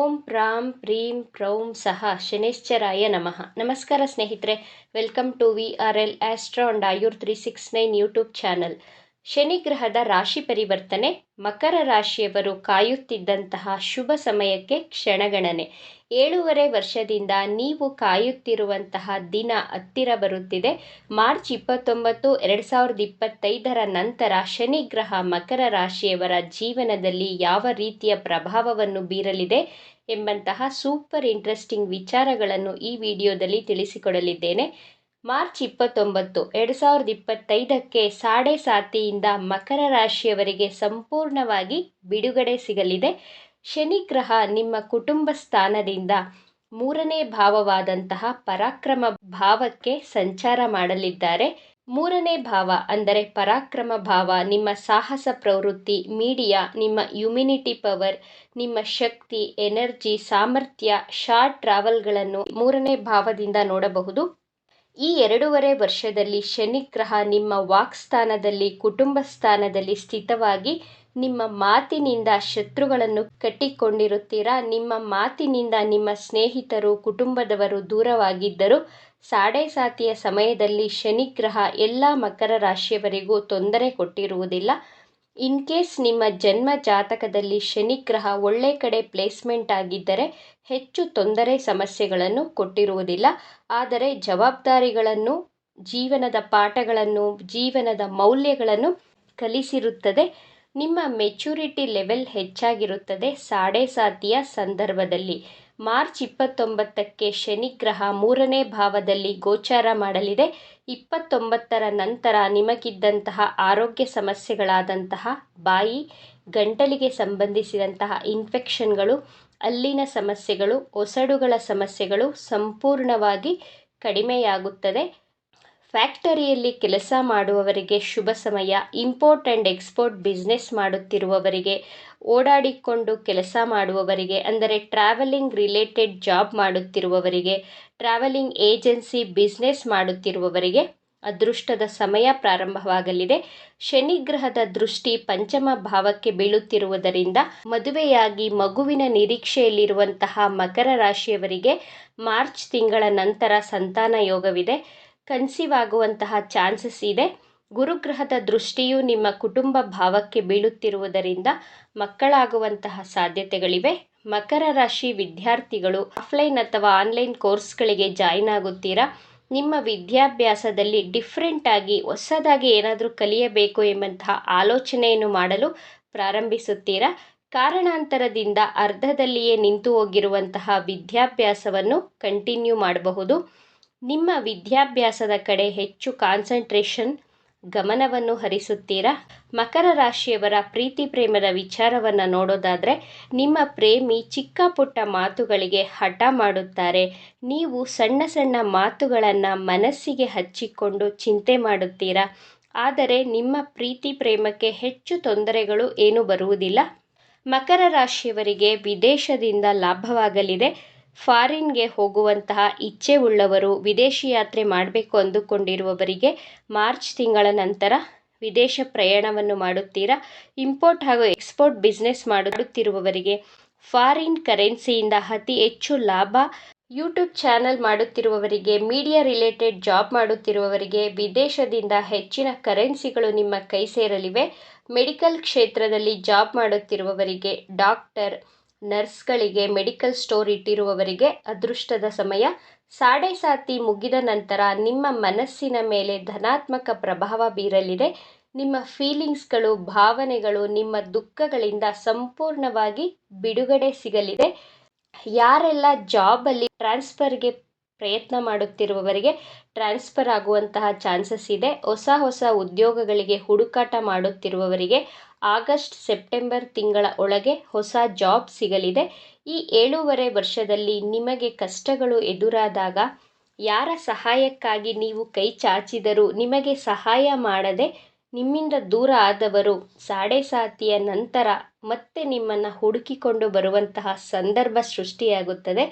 ಓಂ ಪ್ರಾಂ ಪ್ರೀಂ ಪ್ರೌಂ ಸಹ ಶನೈಶ್ಚರಾಯ ನಮಃ. ನಮಸ್ಕಾರ ಸ್ನೇಹಿತರೆ, welcome to VRL astro and Ayur 369 YouTube channel. ಶನಿ ಗ್ರಹದ ರಾಶಿ ಪರಿವರ್ತನೆ, ಮಕರ ರಾಶಿಯವರು ಕಾಯುತ್ತಿದ್ದಂತಹ ಶುಭ ಸಮಯಕ್ಕೆ ಕ್ಷಣಗಣನೆ. 7.5 ವರ್ಷದಿಂದ ನೀವು ಕಾಯುತ್ತಿರುವಂತಹ ದಿನ ಹತ್ತಿರ ಬರುತ್ತಿದೆ. ಮಾರ್ಚ್ 29, 2025 ನಂತರ ಶನಿ ಗ್ರಹ ಮಕರ ರಾಶಿಯವರ ಜೀವನದಲ್ಲಿ ಯಾವ ರೀತಿಯ ಪ್ರಭಾವವನ್ನು ಬೀರಲಿದೆ ಎಂಬಂತಹ ಸೂಪರ್ ಇಂಟ್ರೆಸ್ಟಿಂಗ್ ವಿಚಾರಗಳನ್ನು ಈ ವಿಡಿಯೋದಲ್ಲಿ ತಿಳಿಸಿಕೊಡಲಿದ್ದೇನೆ. ಮಾರ್ಚ್ 29, 2025ಕ್ಕೆ ಸಾಡೆ ಸಾತಿಯಿಂದ ಮಕರ ರಾಶಿಯವರಿಗೆ ಸಂಪೂರ್ಣವಾಗಿ ಬಿಡುಗಡೆ ಸಿಗಲಿದೆ. ಶನಿ ಗ್ರಹ ನಿಮ್ಮ ಕುಟುಂಬ ಸ್ಥಾನದಿಂದ 3ನೇ ಭಾವವಾದಂತಹ ಪರಾಕ್ರಮ ಭಾವಕ್ಕೆ ಸಂಚಾರ ಮಾಡಲಿದ್ದಾರೆ. 3ನೇ ಭಾವ ಅಂದರೆ ಪರಾಕ್ರಮ ಭಾವ ನಿಮ್ಮ ಸಾಹಸ ಪ್ರವೃತ್ತಿ, ಮೀಡಿಯಾ, ನಿಮ್ಮ ಇಮ್ಯುನಿಟಿ ಪವರ್, ನಿಮ್ಮ ಶಕ್ತಿ, ಎನರ್ಜಿ, ಸಾಮರ್ಥ್ಯ, ಶಾರ್ಟ್ ಟ್ರಾವೆಲ್ಗಳನ್ನು 3ನೇ ಭಾವದಿಂದ ನೋಡಬಹುದು. ಈ 2.5 ವರ್ಷದಲ್ಲಿ ಶನಿ ಗ್ರಹ ನಿಮ್ಮ ವಾಕ್ಸ್ಥಾನದಲ್ಲಿ, ಕುಟುಂಬ ಸ್ಥಾನದಲ್ಲಿ ಸ್ಥಿತವಾಗಿ ನಿಮ್ಮ ಮಾತಿನಿಂದ ಶತ್ರುಗಳನ್ನು ಕಟ್ಟಿಕೊಂಡಿರುತ್ತೀರಾ. ನಿಮ್ಮ ಮಾತಿನಿಂದ ನಿಮ್ಮ ಸ್ನೇಹಿತರು, ಕುಟುಂಬದವರು ದೂರವಾಗಿದ್ದರು. ಸಾಡೆ ಸಾತಿಯ ಸಮಯದಲ್ಲಿ ಶನಿ ಗ್ರಹ ಎಲ್ಲ ಮಕರ ರಾಶಿಯವರಿಗೂ ತೊಂದರೆ ಕೊಟ್ಟಿರುವುದಿಲ್ಲ. ಇನ್ ಕೇಸ್ ನಿಮ್ಮ ಜನ್ಮ ಜಾತಕದಲ್ಲಿ ಶನಿ ಗ್ರಹ ಒಳ್ಳೆ ಕಡೆ ಪ್ಲೇಸ್ಮೆಂಟ್ ಆಗಿದ್ದರೆ ಹೆಚ್ಚು ತೊಂದರೆ ಸಮಸ್ಯೆಗಳನ್ನು ಕೊಟ್ಟಿರುವುದಿಲ್ಲ. ಆದರೆ ಜವಾಬ್ದಾರಿಗಳನ್ನು, ಜೀವನದ ಪಾಠಗಳನ್ನು, ಜೀವನದ ಮೌಲ್ಯಗಳನ್ನು ಕಲಿಸಿರುತ್ತದೆ. ನಿಮ್ಮ ಮೆಚುರಿಟಿ ಲೆವೆಲ್ ಹೆಚ್ಚಾಗಿರುತ್ತದೆ ಸಾಡೆ ಸಾತಿಯ ಸಂದರ್ಭದಲ್ಲಿ. ಮಾರ್ಚ್ 29ಕ್ಕೆ ಶನಿ ಗ್ರಹ 3ನೇ ಭಾವದಲ್ಲಿ ಗೋಚಾರ ಮಾಡಲಿದೆ. 29ರ ನಂತರ ನಿಮಗಿದ್ದಂತಹ ಆರೋಗ್ಯ ಸಮಸ್ಯೆಗಳಾದಂತಹ ಬಾಯಿ, ಗಂಟಲಿಗೆ ಸಂಬಂಧಿಸಿದಂತಹ ಇನ್ಫೆಕ್ಷನ್ಗಳು, ಹಲ್ಲಿನ ಸಮಸ್ಯೆಗಳು, ಒಸಡುಗಳ ಸಮಸ್ಯೆಗಳು ಸಂಪೂರ್ಣವಾಗಿ ಕಡಿಮೆಯಾಗುತ್ತದೆ. ಫ್ಯಾಕ್ಟರಿಯಲ್ಲಿ ಕೆಲಸ ಮಾಡುವವರಿಗೆ ಶುಭ ಸಮಯ. ಇಂಪೋರ್ಟ್ ಆ್ಯಂಡ್ ಎಕ್ಸ್ಪೋರ್ಟ್ ಬಿಸ್ನೆಸ್ ಮಾಡುತ್ತಿರುವವರಿಗೆ, ಓಡಾಡಿಕೊಂಡು ಕೆಲಸ ಮಾಡುವವರಿಗೆ ಅಂದರೆ ಟ್ರಾವೆಲಿಂಗ್ ರಿಲೇಟೆಡ್ ಜಾಬ್ ಮಾಡುತ್ತಿರುವವರಿಗೆ, ಟ್ರಾವೆಲಿಂಗ್ ಏಜೆನ್ಸಿ ಬಿಸ್ನೆಸ್ ಮಾಡುತ್ತಿರುವವರಿಗೆ ಅದೃಷ್ಟದ ಸಮಯ ಪ್ರಾರಂಭವಾಗಲಿದೆ. ಶನಿ ಗ್ರಹದ ದೃಷ್ಟಿ ಪಂಚಮ ಭಾವಕ್ಕೆ ಬೀಳುತ್ತಿರುವುದರಿಂದ ಮದುವೆಯಾಗಿ ಮಗುವಿನ ನಿರೀಕ್ಷೆಯಲ್ಲಿರುವಂತಹ ಮಕರ ರಾಶಿಯವರಿಗೆ ಮಾರ್ಚ್ ತಿಂಗಳ ನಂತರ ಸಂತಾನ ಯೋಗವಿದೆ. ಕನ್ಸೀವ್ ಆಗುವಂತಹ ಚಾನ್ಸಸ್ ಇದೆ. ಗುರುಗ್ರಹದ ದೃಷ್ಟಿಯು ನಿಮ್ಮ ಕುಟುಂಬ ಭಾವಕ್ಕೆ ಬೀಳುತ್ತಿರುವುದರಿಂದ ಮಕ್ಕಳಾಗುವಂತಹ ಸಾಧ್ಯತೆಗಳಿವೆ. ಮಕರ ರಾಶಿ ವಿದ್ಯಾರ್ಥಿಗಳು ಆಫ್ಲೈನ್ ಅಥವಾ ಆನ್ಲೈನ್ ಕೋರ್ಸ್ಗಳಿಗೆ ಜಾಯಿನ್ ಆಗುತ್ತೀರಾ. ನಿಮ್ಮ ವಿದ್ಯಾಭ್ಯಾಸದಲ್ಲಿ ಡಿಫ್ರೆಂಟ್ ಆಗಿ ಹೊಸದಾಗಿ ಏನಾದರೂ ಕಲಿಯಬೇಕು ಎಂಬಂತಹ ಆಲೋಚನೆಯನ್ನು ಮಾಡಲು ಪ್ರಾರಂಭಿಸುತ್ತೀರಾ. ಕಾರಣಾಂತರದಿಂದ ಅರ್ಧದಲ್ಲಿಯೇ ನಿಂತು ಹೋಗಿರುವಂತಹ ವಿದ್ಯಾಭ್ಯಾಸವನ್ನು ಕಂಟಿನ್ಯೂ ಮಾಡಬಹುದು. ನಿಮ್ಮ ವಿದ್ಯಾಭ್ಯಾಸದ ಕಡೆ ಹೆಚ್ಚು ಕಾನ್ಸಂಟ್ರೇಷನ್, ಗಮನವನ್ನು ಹರಿಸುತ್ತೀರಾ. ಮಕರ ರಾಶಿಯವರ ಪ್ರೀತಿ ಪ್ರೇಮದ ವಿಚಾರವನ್ನು ನೋಡೋದಾದರೆ, ನಿಮ್ಮ ಪ್ರೇಮಿ ಚಿಕ್ಕ ಪುಟ್ಟ ಮಾತುಗಳಿಗೆ ಹಠ ಮಾಡುತ್ತಾರೆ. ನೀವು ಸಣ್ಣ ಸಣ್ಣ ಮಾತುಗಳನ್ನು ಮನಸ್ಸಿಗೆ ಹಚ್ಚಿಕೊಂಡು ಚಿಂತೆ ಮಾಡುತ್ತೀರಾ. ಆದರೆ ನಿಮ್ಮ ಪ್ರೀತಿ ಪ್ರೇಮಕ್ಕೆ ಹೆಚ್ಚು ತೊಂದರೆಗಳು ಏನೂ ಬರುವುದಿಲ್ಲ. ಮಕರ ರಾಶಿಯವರಿಗೆ ವಿದೇಶದಿಂದ ಲಾಭವಾಗಲಿದೆ. ಫಾರಿನ್ಗೆ ಹೋಗುವಂತಹ ಇಚ್ಛೆ ಉಳ್ಳವರು, ವಿದೇಶಿ ಯಾತ್ರೆ ಮಾಡಬೇಕು ಅಂದುಕೊಂಡಿರುವವರಿಗೆ ಮಾರ್ಚ್ ತಿಂಗಳ ನಂತರ ವಿದೇಶ ಪ್ರಯಾಣವನ್ನು ಮಾಡುತ್ತೀರಾ. ಇಂಪೋರ್ಟ್ ಹಾಗೂ ಎಕ್ಸ್ಪೋರ್ಟ್ ಬಿಸ್ನೆಸ್ ಮಾಡುತ್ತಿರುವವರಿಗೆ ಫಾರಿನ್ ಕರೆನ್ಸಿಯಿಂದ ಅತಿ ಹೆಚ್ಚು ಲಾಭ. ಯೂಟ್ಯೂಬ್ ಚಾನಲ್ ಮಾಡುತ್ತಿರುವವರಿಗೆ, ಮೀಡಿಯಾ ರಿಲೇಟೆಡ್ ಜಾಬ್ ಮಾಡುತ್ತಿರುವವರಿಗೆ ವಿದೇಶದಿಂದ ಹೆಚ್ಚಿನ ಕರೆನ್ಸಿಗಳು ನಿಮ್ಮ ಕೈ ಸೇರಲಿವೆ. ಮೆಡಿಕಲ್ ಕ್ಷೇತ್ರದಲ್ಲಿ ಜಾಬ್ ಮಾಡುತ್ತಿರುವವರಿಗೆ, ಡಾಕ್ಟರ್, ನರ್ಸ್ಗಳಿಗೆ, ಮೆಡಿಕಲ್ ಸ್ಟೋರ್ ಇಟ್ಟಿರುವವರಿಗೆ ಅದೃಷ್ಟದ ಸಮಯ. ಸಾಡೆ ಸಾತಿ ಮುಗಿದ ನಂತರ ನಿಮ್ಮ ಮನಸ್ಸಿನ ಮೇಲೆ ಧನಾತ್ಮಕ ಪ್ರಭಾವ ಬೀರಲಿದೆ. ನಿಮ್ಮ ಫೀಲಿಂಗ್ಸ್ಗಳು, ಭಾವನೆಗಳು, ನಿಮ್ಮ ದುಃಖಗಳಿಂದ ಸಂಪೂರ್ಣವಾಗಿ ಬಿಡುಗಡೆ ಸಿಗಲಿದೆ. ಯಾರೆಲ್ಲ ಜಾಬಲ್ಲಿ ಟ್ರಾನ್ಸ್ಫರ್ಗೆ ಪ್ರಯತ್ನ ಮಾಡುತ್ತಿರುವವರಿಗೆ ಟ್ರಾನ್ಸ್ಫರ್ ಆಗುವಂತಹ ಚಾನ್ಸಸ್ ಇದೆ. ಹೊಸ ಉದ್ಯೋಗಗಳಿಗೆ ಹುಡುಕಾಟ ಮಾಡುತ್ತಿರುವವರಿಗೆ ಆಗಸ್ಟ್ ಸೆಪ್ಟೆಂಬರ್ ತಿಂಗಳ ಒಳಗೆ ಹೊಸ ಜಾಬ್ ಸಿಗಲಿದೆ. ಈ 7.5 ವರ್ಷದಲ್ಲಿ ನಿಮಗೆ ಕಷ್ಟಗಳು ಎದುರಾದಾಗ, ಯಾರ ಸಹಾಯಕ್ಕಾಗಿ ನೀವು ಕೈ ಚಾಚಿದರೂ ನಿಮಗೆ ಸಹಾಯ ಮಾಡದೆ ನಿಮ್ಮಿಂದ ದೂರ ಆದವರು ಸಾಡೆ ಸಾತಿಯ ನಂತರ ಮತ್ತೆ ನಿಮ್ಮನ್ನು ಹುಡುಕಿಕೊಂಡು ಬರುವಂತಹ ಸಂದರ್ಭ ಸೃಷ್ಟಿಯಾಗುತ್ತದೆ.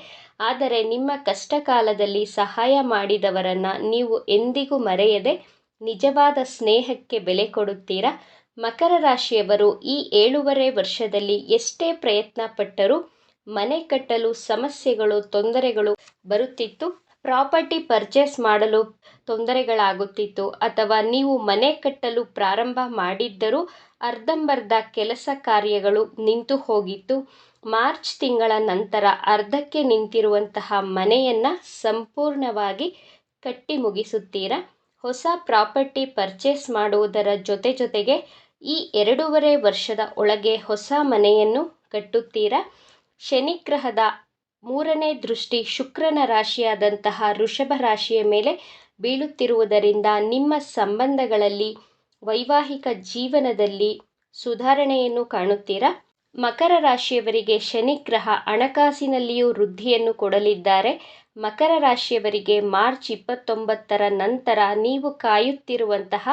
ಆದರೆ ನಿಮ್ಮ ಕಷ್ಟ ಕಾಲದಲ್ಲಿ ಸಹಾಯ ಮಾಡಿದವರನ್ನು ನೀವು ಎಂದಿಗೂ ಮರೆಯದೆ ನಿಜವಾದ ಸ್ನೇಹಕ್ಕೆ ಬೆಲೆ ಕೊಡುತ್ತೀರಾ. ಮಕರ ರಾಶಿಯವರು ಈ 7.5 ವರ್ಷದಲ್ಲಿ ಎಷ್ಟೇ ಪ್ರಯತ್ನ ಪಟ್ಟರೂ ಮನೆ ಕಟ್ಟಲು ಸಮಸ್ಯೆಗಳು, ತೊಂದರೆಗಳು ಬರುತ್ತಿತ್ತು. ಪ್ರಾಪರ್ಟಿ ಪರ್ಚೇಸ್ ಮಾಡಲು ತೊಂದರೆಗಳಾಗುತ್ತಿತ್ತು, ಅಥವಾ ನೀವು ಮನೆ ಕಟ್ಟಲು ಪ್ರಾರಂಭ ಮಾಡಿದ್ದರೂ ಅರ್ಧಂಬರ್ಧ ಕೆಲಸ ಕಾರ್ಯಗಳು ನಿಂತು ಹೋಗಿತ್ತು. ಮಾರ್ಚ್ ತಿಂಗಳ ನಂತರ ಅರ್ಧಕ್ಕೆ ನಿಂತಿರುವಂತಹ ಮನೆಯನ್ನು ಸಂಪೂರ್ಣವಾಗಿ ಕಟ್ಟಿ ಮುಗಿಸುತ್ತೀರಾ. ಹೊಸ ಪ್ರಾಪರ್ಟಿ ಪರ್ಚೇಸ್ ಮಾಡುವುದರ ಜೊತೆಗೆ ಈ 2.5 ವರ್ಷದ ಒಳಗೆ ಹೊಸ ಮನೆಯನ್ನು ಕಟ್ಟುತ್ತೀರಾ. ಶನಿಗ್ರಹದ 3ನೇ ದೃಷ್ಟಿ ಶುಕ್ರನ ರಾಶಿಯಾದಂತಹ ವೃಷಭ ರಾಶಿಯ ಮೇಲೆ ಬೀಳುತ್ತಿರುವುದರಿಂದ ನಿಮ್ಮ ಸಂಬಂಧಗಳಲ್ಲಿ, ವೈವಾಹಿಕ ಜೀವನದಲ್ಲಿ ಸುಧಾರಣೆಯನ್ನು ಕಾಣುತ್ತೀರಾ. ಮಕರ ರಾಶಿಯವರಿಗೆ ಶನಿಗ್ರಹ ಹಣಕಾಸಿನಲ್ಲಿಯೂ ವೃದ್ಧಿಯನ್ನು ಕೊಡಲಿದ್ದಾರೆ. ಮಕರ ರಾಶಿಯವರಿಗೆ ಮಾರ್ಚ್ 29ರ ನಂತರ ನೀವು ಕಾಯುತ್ತಿರುವಂತಹ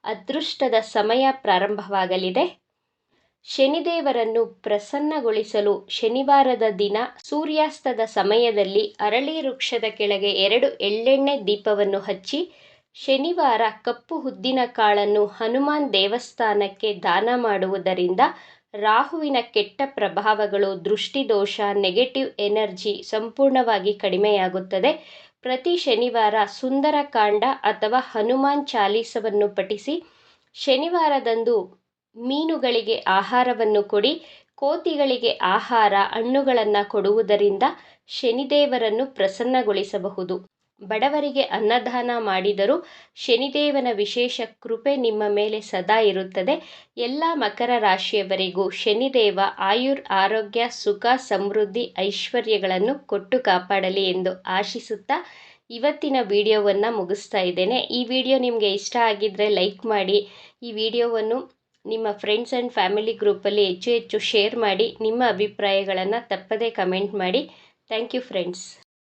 ಅದೃಷ್ಟದ ಸಮಯ ಪ್ರಾರಂಭವಾಗಲಿದೆ. ಶನಿದೇವರನ್ನು ಪ್ರಸನ್ನಗೊಳಿಸಲು ಶನಿವಾರದ ದಿನ ಸೂರ್ಯಾಸ್ತದ ಸಮಯದಲ್ಲಿ ಅರಳಿ ವೃಕ್ಷದ ಕೆಳಗೆ 2 ಎಳ್ಳೆಣ್ಣೆ ದೀಪವನ್ನು ಹಚ್ಚಿ, ಶನಿವಾರ ಕಪ್ಪು ಉದ್ದಿನ ಕಾಳನ್ನು ಹನುಮಾನ್ ದೇವಸ್ಥಾನಕ್ಕೆ ದಾನ ಮಾಡುವುದರಿಂದ ರಾಹುವಿನ ಕೆಟ್ಟ ಪ್ರಭಾವಗಳು, ದೃಷ್ಟಿದೋಷ, ನೆಗೆಟಿವ್ ಎನರ್ಜಿ ಸಂಪೂರ್ಣವಾಗಿ ಕಡಿಮೆಯಾಗುತ್ತದೆ. ಪ್ರತಿ ಶನಿವಾರ ಸುಂದರಕಾಂಡ ಅಥವಾ ಹನುಮಾನ್ ಚಾಲೀಸವನ್ನು ಪಠಿಸಿ. ಶನಿವಾರದಂದು ಮೀನುಗಳಿಗೆ ಆಹಾರವನ್ನು ಕೊಡಿ. ಕೋತಿಗಳಿಗೆ ಆಹಾರ, ಹಣ್ಣುಗಳನ್ನು ಕೊಡುವುದರಿಂದ ಶನಿದೇವರನ್ನು ಪ್ರಸನ್ನಗೊಳಿಸಬಹುದು. ಬಡವರಿಗೆ ಅನ್ನದಾನ ಮಾಡಿದರೂ ಶನಿದೇವನ ವಿಶೇಷ ಕೃಪೆ ನಿಮ್ಮ ಮೇಲೆ ಸದಾ ಇರುತ್ತದೆ. ಎಲ್ಲ ಮಕರ ರಾಶಿಯವರಿಗೂ ಶನಿದೇವ ಆರೋಗ್ಯ, ಸುಖ, ಸಮೃದ್ಧಿ, ಐಶ್ವರ್ಯಗಳನ್ನು ಕೊಟ್ಟು ಕಾಪಾಡಲಿ ಎಂದು ಆಶಿಸುತ್ತಾ ಇವತ್ತಿನ ವಿಡಿಯೋವನ್ನು ಮುಗಿಸ್ತಾ ಇದ್ದೇನೆ. ಈ ವಿಡಿಯೋ ನಿಮಗೆ ಇಷ್ಟ ಆಗಿದ್ದರೆ ಲೈಕ್ ಮಾಡಿ. ಈ ವಿಡಿಯೋವನ್ನು ನಿಮ್ಮ ಫ್ರೆಂಡ್ಸ್ ಆ್ಯಂಡ್ ಫ್ಯಾಮಿಲಿ ಗ್ರೂಪಲ್ಲಿ ಹೆಚ್ಚು ಶೇರ್ ಮಾಡಿ. ನಿಮ್ಮ ಅಭಿಪ್ರಾಯಗಳನ್ನು ತಪ್ಪದೇ ಕಮೆಂಟ್ ಮಾಡಿ. Thank you friends.